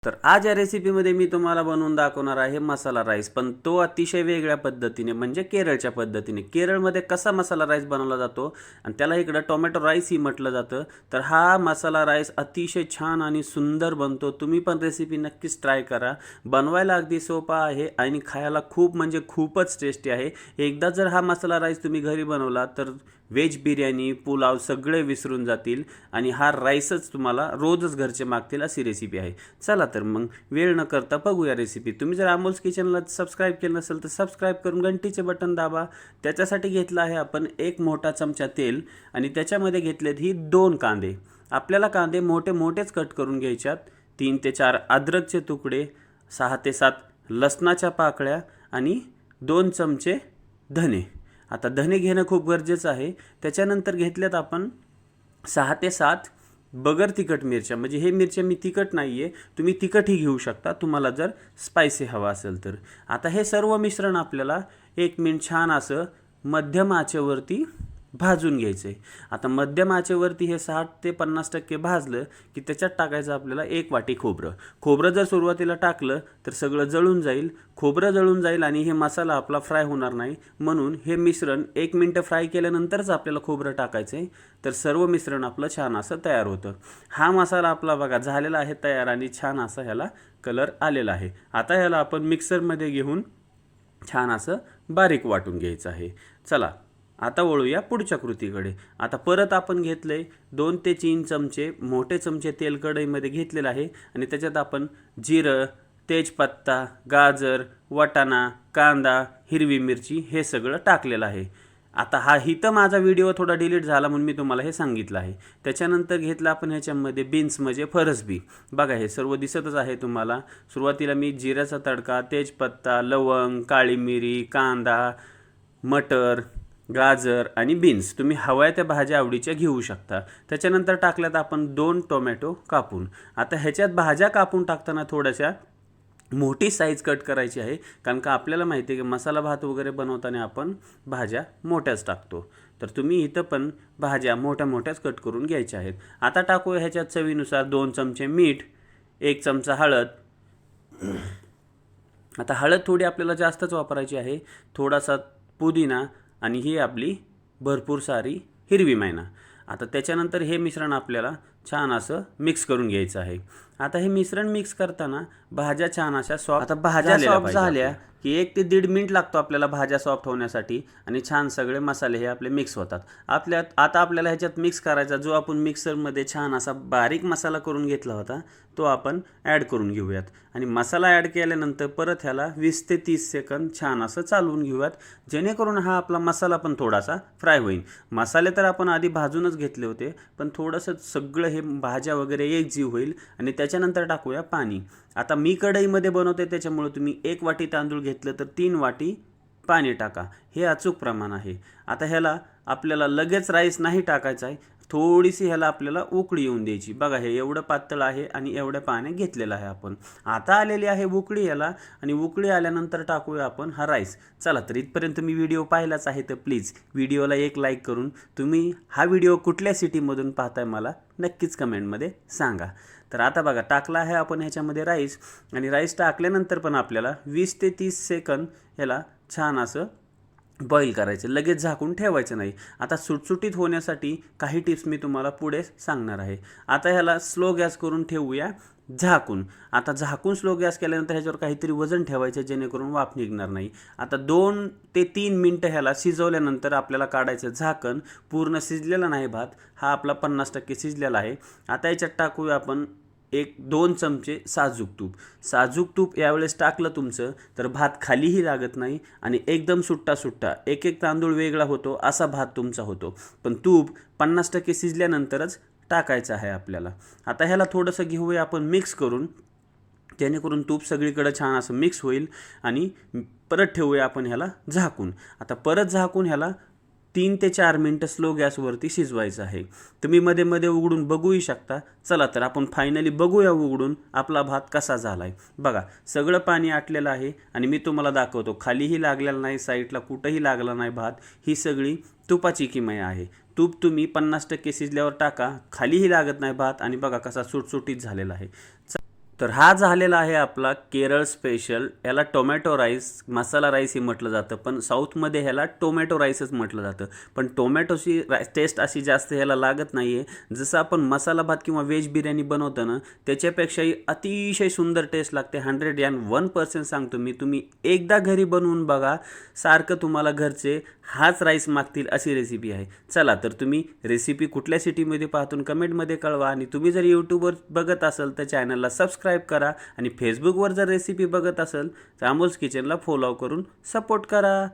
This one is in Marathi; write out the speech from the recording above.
तर आज या रेसिपीमध्ये मी तुम्हाला बनवून दाखवणार आहे मसाला राईस, पण तो अतिशय वेगळ्या पद्धतीने म्हणजे केरळच्या पद्धतीने. केरळमध्ये कसा मसाला राईस बनवला जातो आणि त्याला इकडं टोमॅटो राईसही म्हटलं जातं. तर हा मसाला राईस अतिशय छान आणि सुंदर बनतो. तुम्ही पण रेसिपी नक्कीच ट्राय करा. बनवायला अगदी सोपा आहे आणि खायला खूप म्हणजे खूपच टेस्टी आहे. एकदा जर हा मसाला राईस तुम्ही घरी बनवला तर व्हेज बिर्याणी, पुलाव सगळे विसरून जातील आणि हा राईसच तुम्हाला रोजच घरचे मागतील अशी रेसिपी आहे. चला तर मग वेळ न करता बघूया रेसिपी. तुम्ही जर अमोल्स किचनला सबस्क्राईब केलं नसेल तर सबस्क्राईब करून घंटीचे बटन दाबा. त्याच्यासाठी घेतलं आहे आपण एक मोठा चमचा तेल आणि त्याच्यामध्ये घेतलेत ही 2 कांदे. आपल्याला कांदे मोठे मोठेच कट करून घ्यायच्यात. 3 ते 4 अद्रकचे तुकडे, 6 ते 7 लसणाच्या पाकळ्या आणि 2 चमचे धने. आता धने घेणं खूप गरजेचं आहे. त्याच्यानंतर घेतल्यात आपण 6 ते 7 बगर तिखट मिरच्या. म्हणजे हे मिरच्या मी तिखट नाही आहे, तुम्ही तिखटही घेऊ शकता तुम्हाला जर स्पायसी हवा असेल तर. आता हे सर्व मिश्रण आपल्याला 1 मिनिट छान असं मध्यम आचेवरती भाजून घ्यायचं आहे. आता मध्यम आचेवरती हे 60 ते 50% भाजलं की त्याच्यात टाकायचं आपल्याला 1 वाटी खोबरं. खोबरं जर सुरुवातीला टाकलं तर सगळं जळून जाईल, खोबरं जळून जाईल आणि हे मसाला आपला फ्राय होणार नाही. म्हणून हे मिश्रण 1 मिनिट फ्राय केल्यानंतरच आपल्याला खोबरं टाकायचं आहे. तर सर्व मिश्रण आपलं छान असं तयार होतं. हा मसाला आपला बघा झालेला आहे तयार आणि छान असा ह्याला कलर आलेला आहे. आता ह्याला आपण मिक्सरमध्ये घेऊन छान असं बारीक वाटून घ्यायचं आहे. चला आता वळूया पुढच्या कृतीकडे. आता परत आपण घेतलंय 2 ते 3 चमचे मोठे चमचे तेल कढईमध्ये घेतलेलं आहे आणि त्याच्यात आपण जिरं, तेजपत्ता, गाजर, वाटाणा, कांदा, हिरवी मिरची हे सगळं टाकलेलं आहे. आता इथं माझा व्हिडिओ थोडा डिलीट झाला म्हणून मी तुम्हाला हे सांगितलं आहे. त्याच्यानंतर घेतलं आपण ह्याच्यामध्ये बीन्स म्हणजे फरसबी. बघा हे सर्व दिसतच आहे तुम्हाला. सुरुवातीला मी जिऱ्याचा तडका, तेजपत्ता, लवंग, काळी मिरी, कांदा, मटर, गाजर आणि बीन्स तुम्ही हव्या त्या भाज्या आवडीच्या घेऊ शकता. त्याच्यानंतर टाकल्यात आपण 2 टोमॅटो कापून. आता ह्याच्यात भाज्या कापून टाकताना थोड्याशा मोठी साईज कट करायची आहे, कारण का आपल्याला माहिती आहे की मसाला भात वगैरे बनवताना आपण भाज्या मोठ्याच टाकतो. तर तुम्ही इथं पण भाज्या मोठ्या मोठ्याच कट करून घ्यायच्या आहेत. आता टाकू ह्याच्यात चवीनुसार 2 चमचे मीठ, 1 चमचा हळद. आता हळद थोडी आपल्याला जास्तच वापरायची आहे. थोडासा पुदिना आणि ही आपली भरपूर सारी हिरवी मैना. आता त्याच्यानंतर हे मिश्रण आपल्याला छान असं मिक्स करून घ्यायचं आहे. आता हे मिश्रण मिक्स करताना भाज्या छान अशा सॉफ्ट. आता भाज्या सॉफ्ट झाल्या की 1 ते 1.5 मिनिट लागतो आपल्याला भाज्या सॉफ्ट होण्यासाठी आणि छान सगळे मसाले हे आपले मिक्स होतात. आता आपल्याला ह्याच्यात मिक्स करायचा जो आपण मिक्सरमध्ये छान असा बारीक मसाला करून घेतला होता तो आपण ॲड करून घेऊयात आणि मसाला ॲड केल्यानंतर परत ह्याला 20 ते 30 सेकंद छान असं चालवून घेऊयात, जेणेकरून हा आपला मसाला पण थोडासा फ्राय होईल. मसाले तर आपण आधी भाजूनच घेतले होते, पण थोडंसं सगळं हे भाज्या वगैरे एकजीव होईल आणि त्याच्यानंतर टाकूया पाणी. आता मी कढईमध्ये बनवते त्याच्यामुळे तुम्ही 1 वाटी तांदूळ घेतलं तर 3 वाटी पाणी टाका. हे अचूक प्रमाण आहे. आता ह्याला आपल्याला लगेच राईस नाही टाकायचा आहे, थोडीशी ह्याला आपल्याला उकळी येऊन द्यायची. बघा हे एवढं पातळ आहे आणि एवढ्या पाण्यात घेतलेलं आहे आपण. आता आलेली आहे उकळी ह्याला आणि उकळी आल्यानंतर टाकूया आपण हा राईस. चला तर इथपर्यंत मी व्हिडिओ पाहिलाच आहे तर प्लीज व्हिडिओला एक लाईक करून तुम्ही हा व्हिडिओ कुठल्या सिटीमधून पाहताय मला नक्कीच कमेंटमध्ये सांगा. तर आता बघा टाकला आहे आपण ह्याच्यामध्ये राईस आणि राईस टाकल्यानंतर पण आपल्याला 20 ते 30 सेकंद ह्याला छान असं बॉईल करायचं, लगेच झाकून ठेवायचं नाही. आता सुटसुटीत होण्यासाठी काही टिप्स मी तुम्हाला पुढे सांगणार आहे. आता ह्याला स्लो गॅस करून ठेवूया झाकून. आता झाकून स्लो गॅस केल्यानंतर ह्याच्यावर काहीतरी वजन ठेवायचं जेणेकरून वाफ निघणार नाही. आता 2 ते 3 मिनटं ह्याला शिजवल्यानंतर आपल्याला काढायचं झाकण. पूर्ण शिजलेला नाही भात, हा आपला 50% शिजलेला आहे. आता याच्यात टाकूया आपण 1-2 चमचे साजूक तूप. साजूक तूप यावेळेस टाकलं तुमचं तर भात खालीही लागत नाही आणि एकदम सुट्टा सुट्टा एक एक तांदूळ वेगळा होतो असा भात तुमचा होतो. पण तूप 50% शिजल्यानंतरच टाकायचं आहे आपल्याला. आता ह्याला थोडंसं घेऊया आपण मिक्स करून, जेणेकरून तूप सगळीकडे छान असं मिक्स होईल आणि परत ठेवूया आपण ह्याला झाकून. आता परत झाकून ह्याला 3 ते 4 मिनटं स्लो गॅसवरती शिजवायचं आहे. तुम्ही मध्ये मध्ये उघडून बघूही शकता. चला तर आपण फायनली बघूया उघडून आपला भात कसा झाला आहे. बघा सगळं पाणी आटलेलं आहे आणि मी तुम्हाला दाखवतो खालीही लागलेलं नाही, साईडला कुठंही लागला नाही भात. ही सगळी तुपाची किमया आहे. तूप तुम्ही 50% शिजल्यावर टाका, खालीही लागत नाही भात आणि बघा कसा सुटसुटीत झालेला आहे. तर हा झालेला आहे आपला केरळ स्पेशल. याला टोमॅटो राईस, मसाला राईसही म्हटलं जातं, पण साऊथमध्ये ह्याला टोमॅटो राईसच म्हटलं जातं. पण टोमॅटोची टेस्ट अशी जास्त ह्याला लागत नाही आहे. जसं आपण मसाला भात किंवा व्हेज बिर्याणी बनवतो ना, त्याच्यापेक्षाही अतिशय सुंदर टेस्ट लागते. 101% सांगतो मी. तुम्ही एकदा घरी बनवून बघा, सारखं तुम्हाला घरचे हाच राईस मागतील अशी रेसिपी आहे. चला तर तुम्ही रेसिपी कुठल्या सिटीमध्ये पाहतून कमेंटमध्ये कळवा. आणि तुम्ही जर यूट्यूबवर बघत असाल तर चॅनलला सबस्क्राईब करा. आणि फेसबुकवर जर रेसिपी बघत असाल तर अमोल्स किचनला फॉलो करून सपोर्ट करा.